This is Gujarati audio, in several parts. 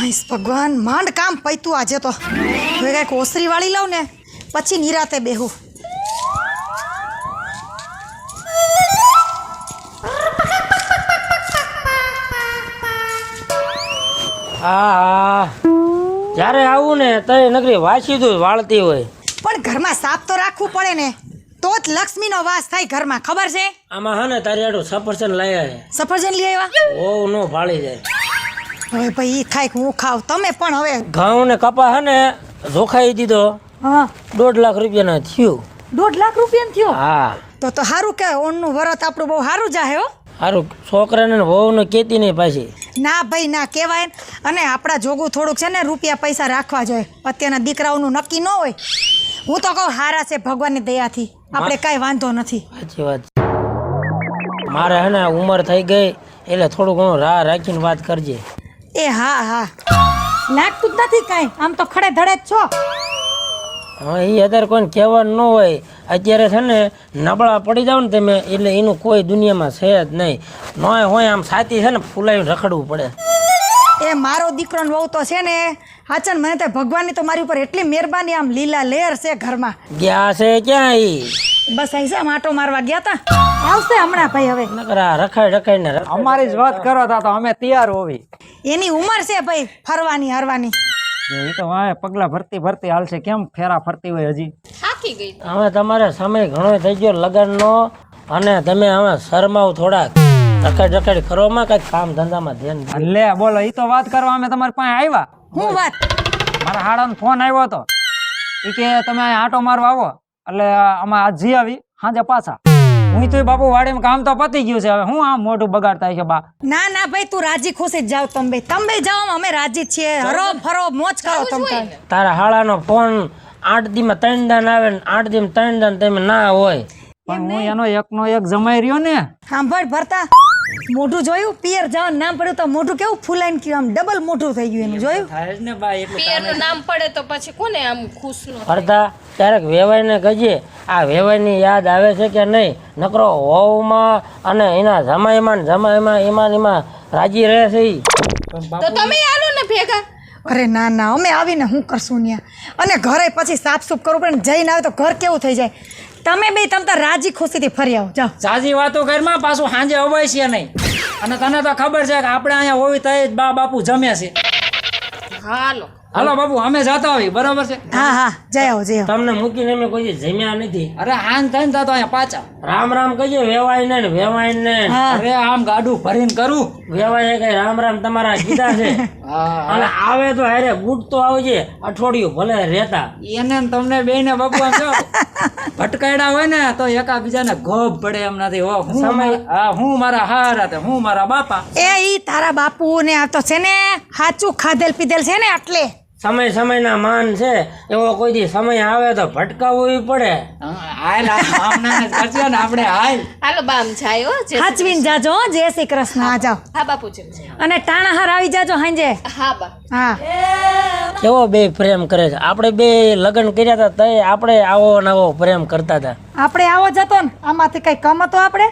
હાઈસ ભગવાન માંડ કામ પૈતું આજે તો હવે કાંઈક ઓસરી વાળી લઉં ને પછી નિરાતે બેહું. હા જ્યારે આવું ને તય નગરી વાસી દૂધ વાળતી હોય. પણ ઘરમાં સાફ તો રાખવું પડે ને તો જ લક્ષ્મીનો વાસ થાય ઘરમાં, ખબર છે? આમાં હા ને તારી આડું સફરજન લાયા છે. સફરજન લઈ આવ્યા? ઓ નો ભાળી જાય. હવે ભાઈ ઈ ખાય કે હું ખાવ, તમે પણ હવે ઘઉં ને કપા હે ને જોખાઈ દીધો. હા 1.5 લાખ રૂપિયાના થયું. 1.5 લાખ રૂપિયા થયો? હા તો સારું કે ઓનનું વરત આપણું બહુ સારું જાહે હો. સારું છોકરાને ને વહુને કેતી નહીં પાછી. ના ભાઈ ના કહેવાય. અને આપણા જોગું થોડુંક છે ને રૂપિયા પૈસા રાખવા જોઈએ. અત્યારના દીકરાઓનું નક્કી ન હોય. હું તો કહું હારા છે ભગવાનની દયાથી, આપણે કાંઈ વાંધો નથી. સાચી વાત. મારે હે ને ઉંમર થઈ ગઈ એટલે થોડું ઘણું રાહ રાખીને વાત કરજે. એ હા હા લાગતું જ નથી કાંઈ, આમ તો ખડે ધડે જ છો. હવે એ અત્યારે કોઈને કહેવાનું ન હોય. અત્યારે છે ને નબળા પડી જાવ ને તમે એટલે એનું કોઈ દુનિયામાં છે જ નહીં. નોય હોય આમ છાતી છે ને ફૂલાવીને રખડવું પડે. એ મારો દીકરો ને વહુ તો છે ને હાચન, મને તો ભગવાનની તો મારી ઉપર એટલી મહેરબાની, આમ લીલા લેર છે ઘરમાં. ગયા છે ક્યાં ઈ? બસ અહીં છે માટો મારવા ગયા તા, આવશે હમણાં ભાઈ. હવે નકરા રખાઈને અમારી જ વાત કરો તા તો અમે તૈયાર હોવી. એની ઉંમર છે ભાઈ ફરવાની હરવાની. એ તો વાય પગલા ભરતી હાલશે, કેમ ફેરા ફરતી હોય હજી. થાકી ગઈ. હવે તમારે સમય ઘણો થઈ ગયો લગ્નનો અને તમે હવે શરમાવ થોડાક. રખાઈ કરવામાં કઈક કામ ધંધામાં ધ્યાન દે. લે બોલો, ઈ તો વાત કરવા અમે તમારી પાસે આવ્યા. હું વાત? મારા હાડાનો ફોન આવ્યો હતો. ઈ કે તમે અહીં આટો મારવા આવો એટલે અમે આજ જી આવી સાંજે પાછા. હું તો બાપુ વાડીમાં કામ તો પતી ગયું છે, હવે હું આમ મોઢું બગાડતા છે બા. ના ના ભાઈ તું રાજી ખુશી જ જાવ. તમે જાઓ, અમે રાજી જ છીએ. હરો ફરો મોજ કરો તમે. તારા હાળાનો ફોન 8 દીમાં 3 દાન આવે ને 8 દીમાં 3 દાન તમે ના હોય. પણ હું એનો એકનો એક જમાઈ રહ્યો ને. સાંભળ ભરતા, મોઢું જોયું? પિયર જવાનું નામ પડ્યું તો મોઢું કેવું ફૂલાઈને ગયું, આમ ડબલ મોઢું થઈ ગયું એનું, જોયું? થાય જ ને બા, એટલું પિયરનું નામ પડે તો પછી કોને આમ ખુશ નો અડધા ક્યારેક વેવાઈને કહીએ આ વેવાઈની યાદ આવે છે કે નહીં. નકરો વહુમાં અને એના જમાઈમાં એમાં રાજી રહે છે ઈ. તો તમે આલો ને ભેગા. અરે ના ના, અમે આવીને શું કરશું ત્યાં? અને ઘરે પછી સાફ સૂફ કરવું પડે ને, જઈને આવે તો ઘર કેવું થઈ જાય. તમે બે તમ તાર રાજી ખુશીથી ફરી આવો, જાઓ. સાજી વાતો ઘરમાં પાછું સાંજે અવાય છે નહીં. અને તને તો ખબર છે કે આપણે અહીંયા હોવી તો જ બા બાપુ જમે છે. હાલો હાલો બાપુ, અમે જતા આવી, બરોબર છે? હા હા જઈ આવો જઈ આવો. તમને મૂકીને અમે કોઈ દી જમ્યા નથી. અરે હાન થઈને જતો અહીંયા પાછા. રામ રામ કહીએ વેવાઈને ને વેવાઈને. હા અરે આમ ગાડું ભરીને કરું. વેવાઈએ કઈ રામ રામ તમારા કીધા છે. અને આવે તો હારે ગુડ તો આવજે, અઠવાડિયું ભલે રહેતા. એને ને તમને બે ને બાપુ આમ જો ભટકાયડા હોય ને તો એકા બીજાને ગોબ પડે એમ નથી. હો હું મારા હારા તે હું મારા બાપા. એ ઈ તારા બાપુ ને આ તો છે ને હાચું ખાધેલ પીધેલ છે ને એટલે. સમયના માન છે એવો કોઈ દી સમય આવે તો ભટકાવવું પડે. હાલ આમ ના કરજો ને આપણે હાલ. હાલો બામ જાય હો. હાચવીને જાજો હો. જય શ્રી કૃષ્ણ. આ જાઓ. હા બાપુજી. અને ટાણાહાર આવી જાજો હાંજે. હા બા. હા કેવો બે પ્રેમ કરે છે. આપણે બે લગ્ન કર્યા હતા તય આપણે આવો નવો પ્રેમ કરતા હતા. આપણે આવો જતો ને આમાંથી કઈ કમ હતો આપણે.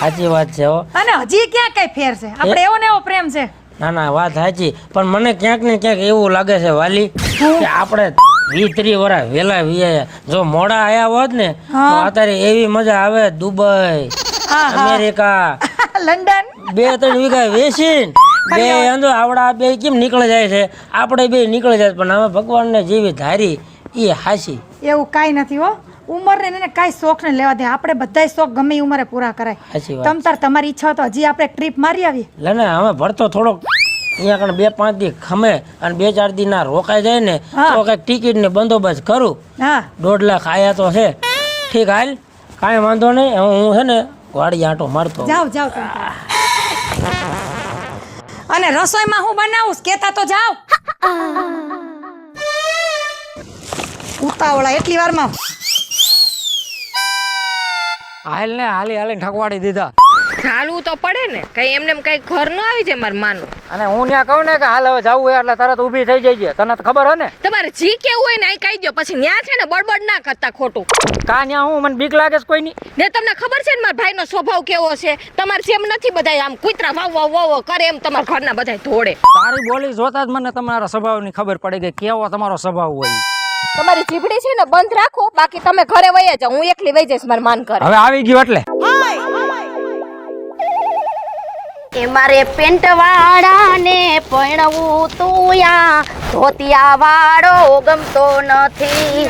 સાચી વાત છે હો. અને હજી ક્યાં કઈ ફેર છે? આપણે એવો ને એવો પ્રેમ છે. ના ના વાત સાચી, પણ મને ક્યાંક ને ક્યાંક એવું લાગે છે વાલી કે આપણે 20-30 વર્ષ વેલા વીયા. જો મોડા આયા હોત ને તો અત્યારે એવી મજા આવે. દુબઈ, અમેરિકા, લંડન 2-3 વીઘા વેચીને બે અંદો આવડા બે કેમ નીકળી જાય છે, આપણે બે નીકળી જાય. પણ હવે ભગવાનને જેવી ધારી એ હાસી. એવું કાંઈ નથી હો. ઉંમર ને એને કાંઈ શોખ ને લેવા દે. આપણે બધાય શોખ ગમે એ ઉંમરે પૂરા કરાય. સાચી વાત. તમ તાર તમારી ઈચ્છા તો હજી આપણે ટ્રીપ મારી આવીએ. લે ને હવે ભરતો થોડોક અહીંયા કણ 2-5 દી ખમે અને 2-4 દી ના રોકાઈ જાય ને તો કઈક ટિકિટ ને બંદોબસ્ત કરું. હા 1.5 લાખ આયા તો છે. ઠીક હાલ, કાંઈ વાંધો નહીં. હું છે ને વાડી આંટો મારતો. જાઓ જાઓ તમ તાર. અને રસોઈમાં હું બનાવું કેતા તો જાઓ. ઉતાવળા એટલી વારમાં હાલ ને હાલી ઠકવાડી દીધા. ચાલવું તો પડે ને કઈ એમને એમ કઈ ઘર ન આવી જાય મારું માનું. અને હું ત્યાં કહું ને કે હાલ હવે જવું હોય એટલે તરત ઊભી થઈ જઈએ. તને તો ખબર હે ને તમારે જી કેવું હોય ને આ કહી દો, પછી ન્યા છે ને બડબડ ના કરતા ખોટું. કા ન્યા હું મને બીક લાગે છે કોઈની. ને તમને ખબર છે ને મારા ભાઈનો સ્વભાવ કેવો છે? તમારે જેમ નથી બધા આમ કૂતરા વાવ વાવ વાવ કરે એમ તમારા ઘરના બધા ધોડે. તારી બોલી જોતા જ મને તમારા સ્વભાવની ખબર પડી ગઈ કેવો તમારો સ્વભાવ હોય. તમારી જીભડી છે ને બંધ રાખો, બાકી તમે ઘરે વયા જાઓ, હું એકલી વઈ જઈશ મારા માન કરે. હવે આવી ગયો એટલે એ મારે પેન્ટ વાળાને પરણવું તું યા ધોતિયા વાળો ગમતો નથી.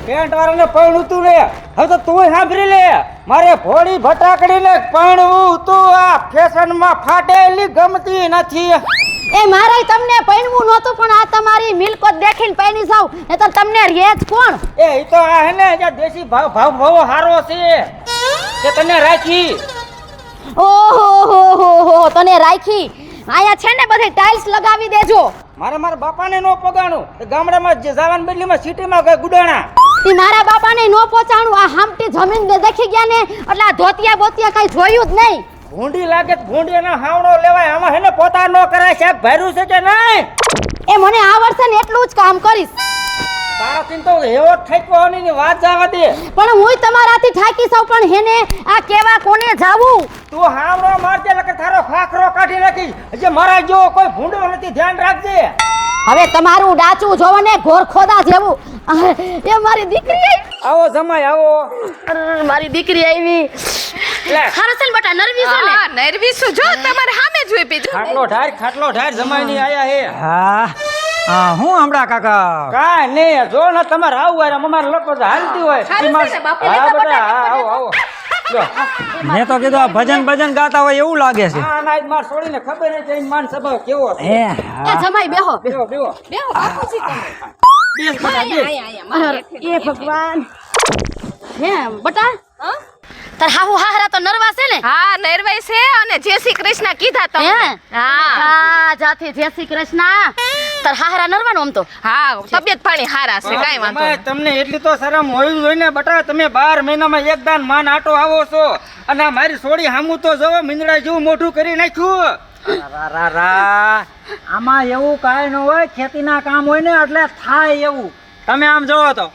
પેન્ટ વાળાને પરણવું તું ને હવે તો તું સાંભળી લે. મારે ભોળી ભટાકડીને પરણવું તું આ ફેશનમાં ફાટેલી ગમતી નથી. એ મારે તમને પરણવું નહોતું પણ આ તમારી મિલકત દેખીને પરણી જાવ ને તો તમને રેજ કોણ. એ ઈ તો આ હે ને જે દેશી ભાવ હારો છે કે તને રાખી. ઓહો તને રાખી. આયા છે ને બધે ટાઇલ્સ લગાવી દેજો. મારા બાપાને નો પગાણું ગામડામાં જવાન બદલીમાં સિટીમાં ગઈ ગુડાણા. ઈ મારા બાપાને નો પહોંચાણું. આ હામટી જમીન દેખી ગયા ને એટલે આ ધોતિયા બોતિયા કઈ જોયું જ નહીં. ભૂંડી લાગે ભૂંડીનો હાવડો લેવાય. આમાં હેને પોતા નો કરાય સાહેબ ભર્યું છે કે નહીં. એ મને આવડશે ને એટલું જ કામ કરીશ. તારાથી તો એવો ઠેકવાની વાત જવા દે. પણ હું તમારાથી થાકી જાઉં પણ હેને આ કેવા કોને જાવું. તું હાવડો મારજે લકે તારો ખાખરો કાઢી નાખી. હજી મારા જો કોઈ ભૂંડો નથી, ધ્યાન રાખજે. હવે તમારું ડાચું જોવો ને ઘોરખોદા જેવું. એ મારી દીકરી આવી. આવો જમાઈ આવો. મારી દીકરી આવી. હરસલ બટા નરવી છો ને? હા નરવીસું જો તમારે સામે જોઈ પીધું. ખાટલો ઢાર જમાઈ ની આયા હે. હા હું હમણાં કાકા કાઈ નહીં જો ને તમારે આવું હોય અમારે લોકો હાલતી હોય. સારું છે ને બાપુ, હા લેતા બેટા બટાકા આવો આવો. મેં તો કીધું આ ભજન ગાતા હોય એવું લાગે છે. હા ના માર છોડીને ખબર નથી એની માન સ્વભાવ કેવો છે. એ જમાઈ બેહો. બેહો બેહો. બેહો બાપુજી તમે. બેસ બેટા બેસ. એ ભગવાન. હે બટા હા? તાર હાહુ હાહરા તો નરવા છે ને? હા નરવાઈ છે અને જય શ્રી કૃષ્ણ કીધા હે? તમે. હા હા જાથી જય શ્રી કૃષ્ણ. તાર હાહરા નરવાનું આમ તો. હા તબિયત પાણી હારા છે, કાઈ વાંધો તમે નહીં. તમને એટલી તો શરમ હોવી જોઈએ ને બટા. તમે 12 મહિનામાં એક દાન માન આટો આવો છો અને આ મારી સોડી હામું તો જવો મિંદડા જેવું મોઢું કરી નાખ્યું. આમાં એવું કાંઈ ન હોય. ખેતીના કામ હોય ને એટલે થાય એવું. તમે આમ જોવો તો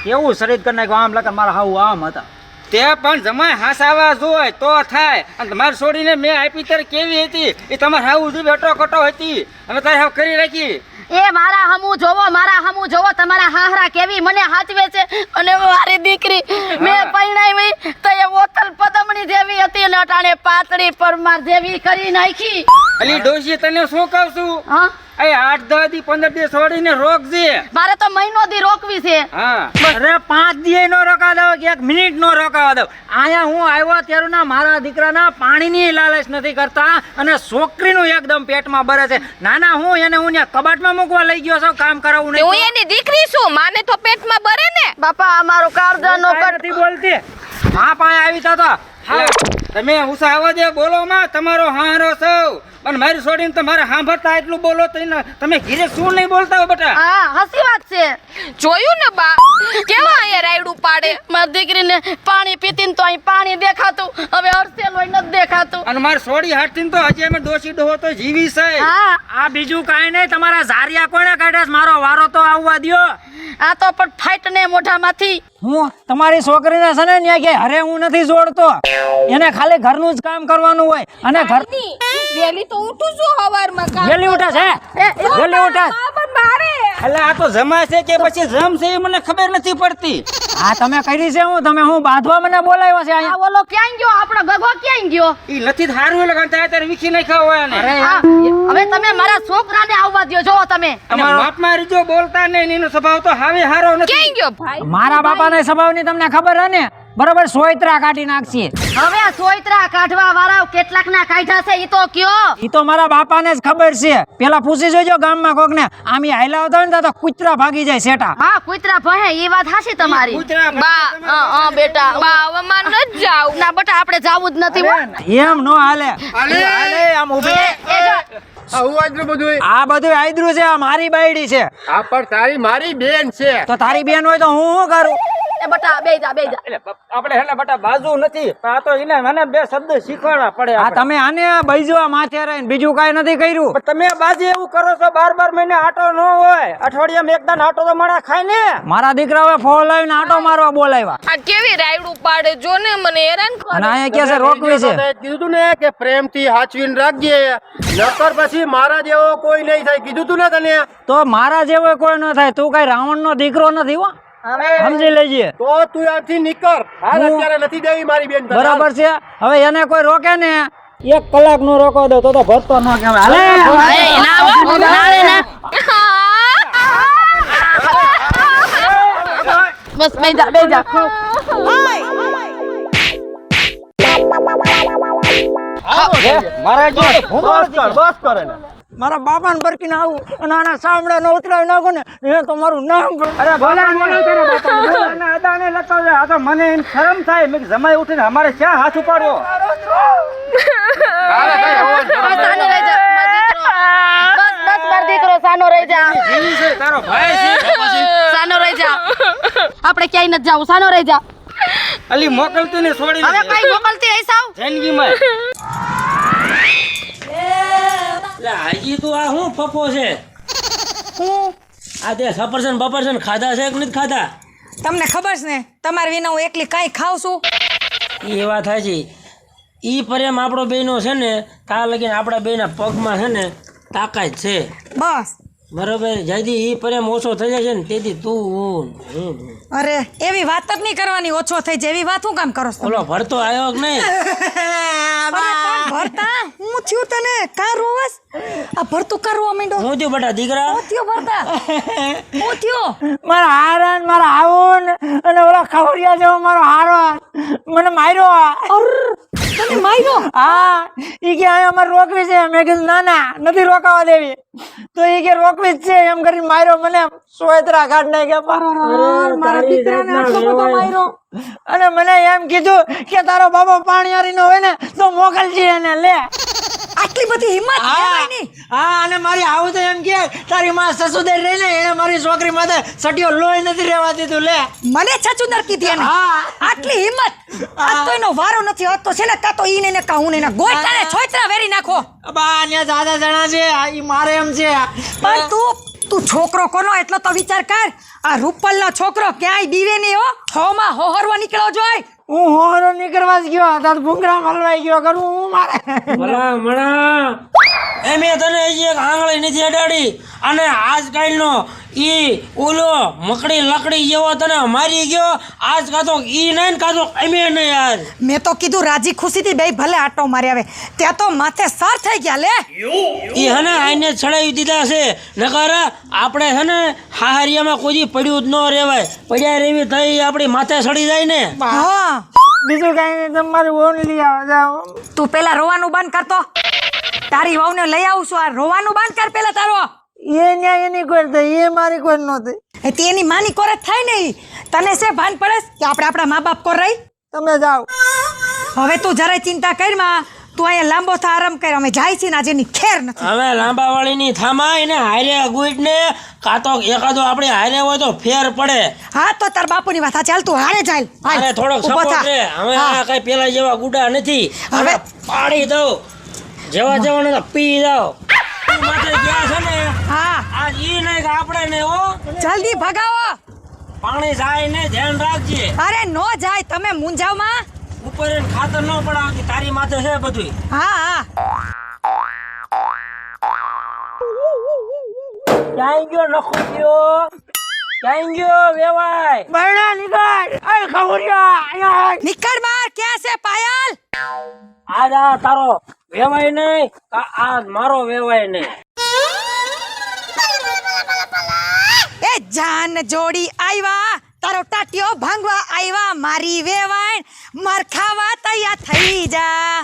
કેવું શરીર કરી નાખ્યું. આમ લગન મારા હાવ આમ હતા તે પણ જમાય હાસાવા જોય તો થાય. અને તમારી છોડીને મેં આપી ત્યારે કેવી હતી એ તમારે હાવ ઉધી બેટો કટો હતી અને તારે હાવ કરી રાખી. એ મારા હમું જોવો તમારા હાહરા કેવી મને હાચવે છે. અને મારી દીકરી મેં પરણાવી તો એ ઓતલ પદમણી જેવી હતી અને અટાણે પાતળી પરમાર જેવી કરી નાખી. અલી ડોશી તને શું કહું છું? હા એ 8-10 દી 15 દી છોડીને રોકજે. મારે તો મહિનો દી રોકવી છે. હા અરે 5 દી નો રોકા દો કે 1 મિનિટ નો રોકાવા દો. આયા હું આવ્યો ત્યારે ના મારા દીકરાના પાણીની લાલચ નથી કરતા અને છોકરીનું એકદમ પેટમાં બરે છે. નાના હું એને હું ત્યાં કબાટમાં મૂકવા લઈ ગયો છું કામ કરાવું હું નહીં. એની દીકરી છું, માને તો પેટમાં બરે ને. બાપા અમારો કાળજા નો કટ. નથી બોલતી. હા પાસે આવી તો તમે ઉષા આવો દે બોલો માં તમારો હારો સૌ. અને મારી છોડીને તમારે સાંભળતા એટલું બોલો તો તમે ઘીરે શું નહીં બોલતા હો બેટા. હા હસી વાત છે. જોયું ને બા કેવા અહીંયા રાયડું પાડે. મારી દીકરીને પાણી પીતીને તો અહીં પાણી દેખાતું, હવે અરસેલ હોય નથી દેખાતું. અને મારી છોડી હાથથી તો હજી અમે ડોસી ડોહો તો જીવી છે. હા આ બીજું કાંઈ નહીં. તમારા ઝારિયા કોણે કાઢે છે? મારો વારો તો આવવા દ્યો. આ તો પણ ફાઈટ ને મોઢામાંથી. હું તમારી છોકરીને છે ને ન્યા કે અરે હું નથી જોડતો. એને ખાલી ઘરનું જ કામ કરવાનું હોય અને ઘર વેલી તો ઉઠું છું હવારમાં કામ. વેલી ઉઠા છે વેલી ઉઠા. પણ મારે એટલે આ તો જમા છે કે પછી જમ છે એ મને ખબર નથી પડતી. આ તમે કરી છે હું બાંધવા મને બોલાવ્યો છે આ અહીંયા. ઓલો ક્યાં ગયો? આપણો ગગો ક્યાં ગયો? ઈ નથી સારું એટલે ત્યારે વિખી નાખ્યા હોય ને. આ, હવે તમે મારા છોકરાને આવવા દ્યો. જોવો તમે અને બાપ મારી જો બોલતા નહીં એનો સ્વભાવ તો હાવે હારો નથી. ક્યાં ગયો ભાઈ? મારા બાપાના સ્વભાવની તમને ખબર હે ને? બરોબર સોયત્રા કાઢી નાખશે. હવે આ સોયત્રા કાઢવા વાળા કેટલાક ના કાઢ્યા છે ઈ તો કયો. ઈ તો મારા બાપાને જ ખબર છે. પેલા પૂછી જોજો ગામમાં કોકને. આમ ઈ હાયલા આવતા હોય ને તો કૂતરા ભાગી જાય સેટા. હા કૂતરા ભહે ઈ વાત હાચી તમારી. કૂતરા બા હા બેટા બા હવે માર ન જાવ. ના બેટા આપણે જાવું જ નથી હો. એમ નો હાલે. હાલે આમ ઊભી. એ જો આ બધું આયદરું છે. આ મારી બાયડી છે. આ પણ તારી મારી બેન છે. તો તારી બેન હોય તો હું શું કરું? એ બટા બેહી જા બેહી જા. એટલે આપણે હેને બટા બાજુ નથી પણ આ તો એને મને બે શબ્દ શીખવાડવા પડે આ આપણે. તમે આને બૈજવા માથે રહીને બીજું કાંઈ નથી કર્યું. પણ તમે બાજી એવું કરો છો 12 મહિને આટો ન હોય, અઠવાડિયામાં એક દાન આટો તો માણા ખાય ને. મારા દીકરાઓએ ફોન લાવીને આટો મારવા બોલાવ્યા આ કેવી રાયડું પાડે જો ને મને હેરાન કરે. અને અહીંયા કે છે રોકવી છે. કીધું તું ને કે પ્રેમથી હાચવીને રાખજે, નકર પછી મારા જેવો કોઈ નહીં થાય. કીધું તું ને તને. તો મારા જેવો કોઈ ન થાય. તું કઈ રાવણનો દીકરો નથી હો, સમજી લેજે. તો તું આથી નીકળ. હાલ અત્યારે નથી દેવી મારી બેન તને. બરાબર છે. હવે એને કોઈ રોકે ને 1 કલાક નો રોકો દો તો ભરતો ન કહેવાય. હાલે એ ના હો, ના રે ના. બસ બેહી જા બેહી જા. મારા જો બસ કરે ને. મારા બાપાને બરકીને આવું અને આના સાંભળે નો ઉતરાવી નાખો ને એ તો મારું નામ અરે ભલે અને અદાને લખાવે. આ તો મને એમ શરમ થાય. મેં કીધું જમાઈ ઉઠીને અમારે ક્યાં હાથ ઉપાડવો. સાનો રહી જા મારો દીકરો. બસ બસ મારો દીકરો સાનો રહી જા. જીવી છે તારો ભાઈ છે. સાનો રહી જા. આપણે ક્યાંય નથી જાવું. સાનો રહી જા. અલી મોકલતી ને છોડી હવે કઈ મોકલતી હઈ સાવ. જિંદગીમાં એટલે હાજી તું આ શું પપ્પો છે? આ તે સફરજન બફરજન ખાધા છે કે નથી ખાધા? તમને ખબર છે ને તમારે વિના હું એકલી કાંઈ ખાઉં છું? એ વાત સાચી. ઈ પ્રેમ આપણો બેનો છે ને તા લગીને આપણા બેના પગમાં છે ને તાકાત છે. બસ. બરોબર. જ્યાંથી ઈ પ્રેમ ઓછો થઈ જાય છે ને તેથી તું હું. અરે એવી વાત જ નહીં કરવાની. ઓછો થઈ જાય એવી વાત હું કામ કરો છો? ઓલો ભરતો આવ્યો કે નહીં? અરે પણ ભરતા હું થયું તને કા રોવસ? આ ભરતું કા રોવા માંડ્યો? હું થયું બેટા દીકરા? હું થયો ભરતા? હું થયો? મારા હારણ મારા આવું અને ઓલા ખવડિયા જેવો મારો હારો મને માર્યો. તને માર્યો? હા ઈ કે અહીંયા અમારે રોકવી છે. મેં કીધું ના ના નથી રોકાવા દેવી. તો ઈ કે રોકવી જ છે એમ કરીને માર્યો. મને સોયત્રા કાઢ નાખ્યા. મારા દીકરાને આટલો બધો માર્યો. અને મને એમ કીધું કે તારો બાબો પાણીયારી નો હોય ને તો મોકલજે એને. લે આટલી બધી હિંમત કહેવાય નહીં. હા અને મારી આવું તો એમ કે તારી માં સસુદેર રહી ને એને મારી છોકરી માથે સટિયો લોહી નથી રહેવા દીધું. લે મને છચુંદર કીધી એને. હા. આટલી હિંમત. આ તો એનો વારો નથી હોતો છે ને કા તો ઈને ને કા હું ને ગોઈટાને છોતરા વેરી નાખો. બા ને દાદા જણા છે ઈ મારે એમ છે. પણ તું છોકરો કોનો એટલો તો વિચાર કર. આ રૂપલનો છોકરો ક્યાંય દીવે નહીં હો. હોમાં હોહરવા નીકળો જોય. હું હોરો નીકળવા જ ગયો. તાર ભૂંગરા મલવાઈ ગયો કરું હું મારે. ભલા મણા એમે તને હજી એક આંગળી નથી અડાડી અને આજકાલનો ઈ ઓલો મકડી લકડી જેવો તને મારી ગયો. આજ કાતો ઈ નહીં ને કાતો એમે નહીં. યાર મેં તો કીધું રાજી ખુશીથી બે ભલે આટો મારી આવે. ત્યાં તો માથે સર થઈ ગયા. લે ઈ હને આઈને ચડાવી દીધા છે. નકર આપણે છે ને હાહરિયામાં કોઈ દી પડ્યું જ ન રહેવાય. પડ્યા રેવી થઈ આપણી માથે ચડી જાય ને. હા બીજું કઈ નહીં. તમારી વહુને લઈ આવો જાઓ. તું પેલા રોવાનું બંધ કરતો. તારી વહુને લઈ આવું છું. આ રોવાનું બંધ કર પેલા તારો. એ ન્યાય એની કોઈ થઈ એ મારી કોઈ નહોતી. તે એની માની કોર જ થાય ને ઈ. તને છે ભાન પડે કે આપણે આપણા મા બાપ કોર રહી? તમે જાઓ. હવે તું જરાય ચિંતા કર માં. તું અહીંયા લાંબો થા આરામ કર. અમે જાય છે ને આજે એની ખેર નથી. હવે લાંબા વાળીની થામાય ને હારે ગુઈટ ને કાતો એકાદો આપણે હારે હોય તો ફેર પડે. હા તો તાર બાપુની વાત. ચાલ તું હારે ચાલ. હાલ. અરે થોડોક ઊભો થા. સપોર્ટ રે. હવે હા. આ કઈ પેલા જેવા ગુડા નથી. હવે હવે પાડી દઉં જેવા જવાને તો પી જાવ. ઈ માથે ગયા છે ને હા આજ ઈ નહીં કે આપણે ને હો. જલ્દી ભગાવો. પાણી જાય ને ધ્યાન રાખજે. અરે નો જાય તમે મુંજાવમાં. ઉપર એને ખાતર ન પડાવતી. તારી માથે છે બધું. હા હા ક્યાંય ગયો નખો ગયો? ક્યાંય ગયો વેવાય? બરડા નીકળ. અરે ખવડિયા અહીંયા આય. નીકળ બહાર. ક્યાં છે પાયલ? આજ આ તારો વેવાય નહીં આ મારો વેવાય નહીં. એ જાન જોડી આવ્યા. તારો ટાટિયો ભાંગવા આવ્યા. મારી વેવાણ માર ખાવા તૈયાર થઈ જા.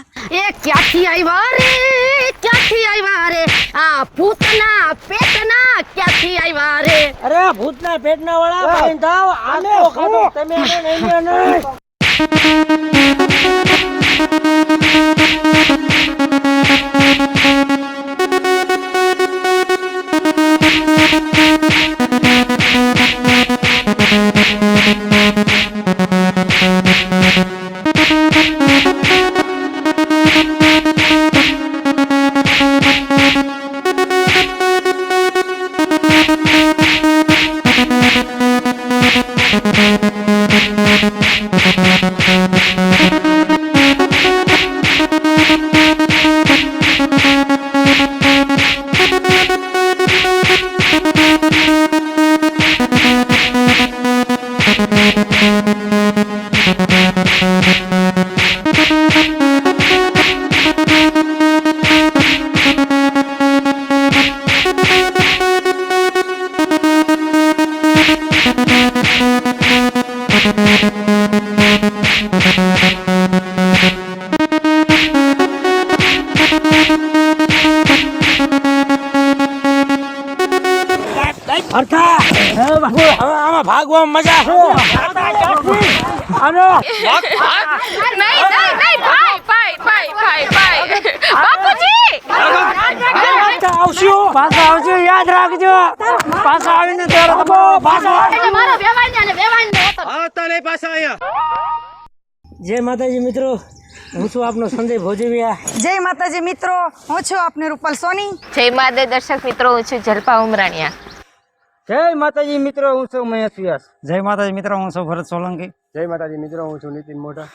એ ક્યાંથી આવ્યા રે ક્યાંથી આવ્યા રે આ ભૂતના પેટના ક્યાંથી આવ્યા રે અરે ભૂતના પેટના વાળા ભાઈ થાવ. આ તો ખાધો તમે નહીં. આમાં ભાગવામાં મજા છે. નહીં ભાઈ બાપુજી પાછા આવજો, યાદ રાખજો. પાછા આવીને ત્યારે તો બહુ પાછા એટલે મારો વેવાઈને અને વેવાઈને હતો. આવતા નહીં પાછા અહીંયા. જય માતાજી મિત્રો, હું છું આપનો સંજય ભોજવિયા. જય માતાજી મિત્રો, હું છું આપની રૂપલ સોની. જય માદે દર્શક મિત્રો, હું છું જલપા ઉમરાણીયા. જય માતાજી મિત્રો, હું છું મહેશ વ્યાસ. જય માતાજી મિત્રો, હું છું ભરત સોલંકી. જય માતાજી મિત્રો, હું છું નીતિન મોઢા.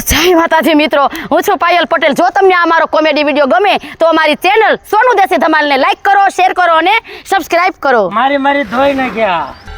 જય માતાજી મિત્રો, હું છું પાયલ પટેલ. જો તમને આ મારો કોમેડી વિડીયો ગમે તો અમારી ચેનલ સોનુ દેશી ધમાલને લાઈક કરો, શેર કરો અને સબસ્ક્રાઇબ કરો. મારી ધોઈ નાખ્યા.